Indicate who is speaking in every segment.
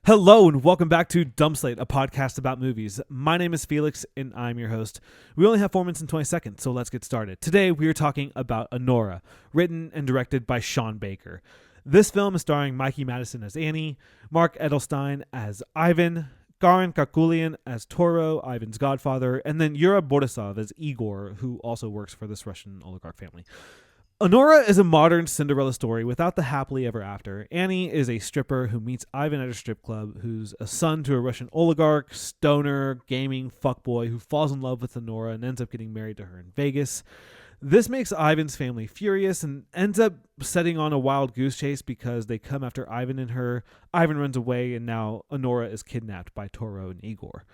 Speaker 1: Hello and welcome back to Dumb Slate, a podcast about movies. My name is Felix and I'm your host. We only have 4 minutes and 20 seconds, so let's get started. Today we are talking about Anora, written and directed by Sean Baker. This film is starring Mikey Madison as Annie, Mark Edelstein as Ivan, Garin Kakulian as Toro, Ivan's godfather, and then Yura Borisov as Igor, who also works for this Russian oligarch family. Anora is a modern Cinderella story without the happily ever after. Annie is a stripper who meets Ivan at a strip club, who's a son to a Russian oligarch, stoner, gaming fuckboy who falls in love with Anora and ends up getting married to her in Vegas. This makes Ivan's family furious and ends up setting on a wild goose chase because they come after Ivan and her. Ivan runs away and now Anora is kidnapped by Toro and Igor.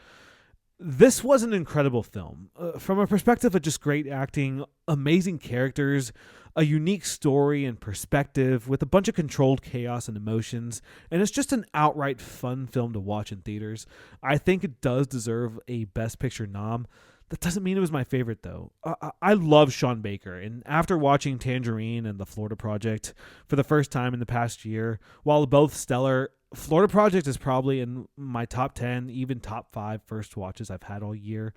Speaker 1: This was an incredible film. From a perspective of just great acting, amazing characters, a unique story and perspective with a bunch of controlled chaos and emotions, and it's just an outright fun film to watch in theaters. I think it does deserve a Best Picture nom. That doesn't mean it was my favorite, though. I love Sean Baker, and after watching Tangerine and The Florida Project for the first time in the past year, while both stellar, Florida Project is probably in my top 10, even top 5 first watches I've had all year.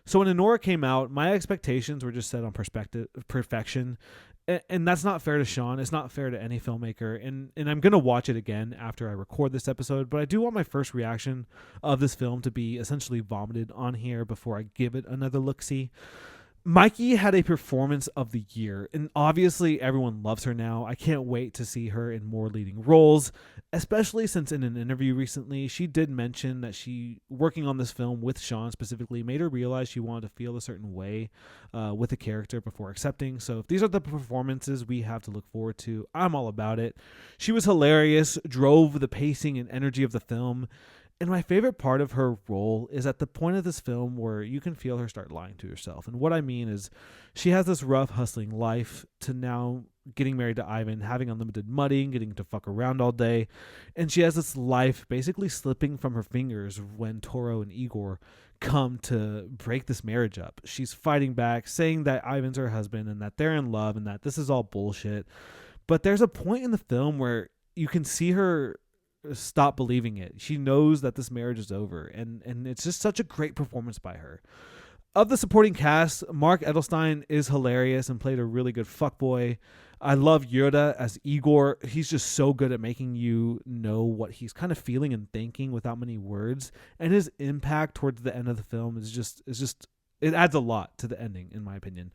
Speaker 1: So when Anora came out, my expectations were just set on perfection. And that's not fair to Sean. It's not fair to any filmmaker. And I'm going to watch it again after I record this episode. But I do want my first reaction of this film to be essentially vomited on here before I give it another look-see. Mikey had a performance of the year, and obviously everyone loves her now. I can't wait to see her in more leading roles, especially since in an interview recently, she did mention that she, working on this film with Sean specifically, made her realize she wanted to feel a certain way with the character before accepting. So if these are the performances we have to look forward to, I'm all about it. She was hilarious, drove the pacing and energy of the film. And my favorite part of her role is at the point of this film where you can feel her start lying to herself. And what I mean is she has this rough, hustling life to now getting married to Ivan, having unlimited money, getting to fuck around all day. And she has this life basically slipping from her fingers when Toro and Igor come to break this marriage up. She's fighting back, saying that Ivan's her husband and that they're in love and that this is all bullshit. But there's a point in the film where you can see her stop believing it. She knows that this marriage is over, and it's just such a great performance by her. Of the supporting cast, Mark Edelstein is hilarious and played a really good fuckboy. I love Yura as Igor. He's just so good at making you know what he's kind of feeling and thinking without many words, and his impact towards the end of the film is just it adds a lot to the ending, in my opinion.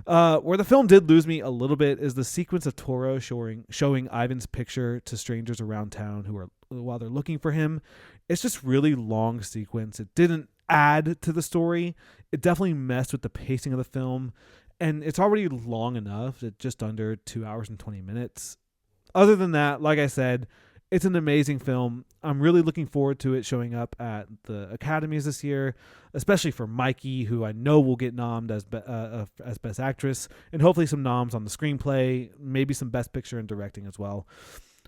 Speaker 1: Where the film did lose me a little bit is the sequence of Toro showing Ivan's picture to strangers around town while they're looking for him. It's just really long sequence. It didn't add to the story. It definitely messed with the pacing of the film, and it's already long enough at just under 2 hours and 20 minutes. Other than that, like I said, it's an amazing film. I'm really looking forward to it showing up at the Academies this year, especially for Mikey, who I know will get nommed as Best Actress, and hopefully some noms on the screenplay, maybe some Best Picture and directing as well.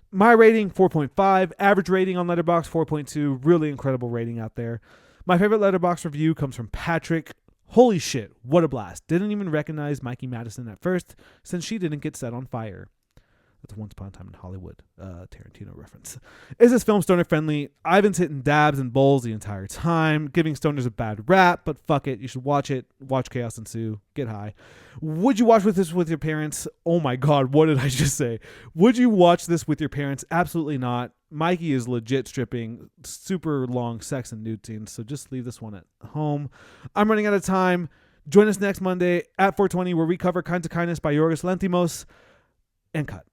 Speaker 1: My rating, 4.5. Average rating on Letterboxd, 4.2. Really incredible rating out there. My favorite Letterboxd review comes from Patrick. Holy shit, what a blast. Didn't even recognize Mikey Madison at first, since she didn't get set on fire. That's Once Upon a Time in Hollywood, Tarantino reference. Is this film stoner friendly? Ivan's hitting dabs and bowls the entire time, giving stoners a bad rap, but fuck it. You should watch it. Watch Chaos Ensue. Get high. Would you watch this with your parents? Oh my God, what did I just say? Would you watch this with your parents? Absolutely not. Mikey is legit stripping, super long sex and nude scenes, so just leave this one at home. I'm running out of time. Join us next Monday at 4:20 where we cover Kinds of Kindness by Yorgos Lanthimos. And cut.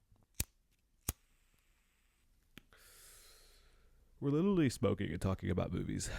Speaker 1: We're literally smoking and talking about movies.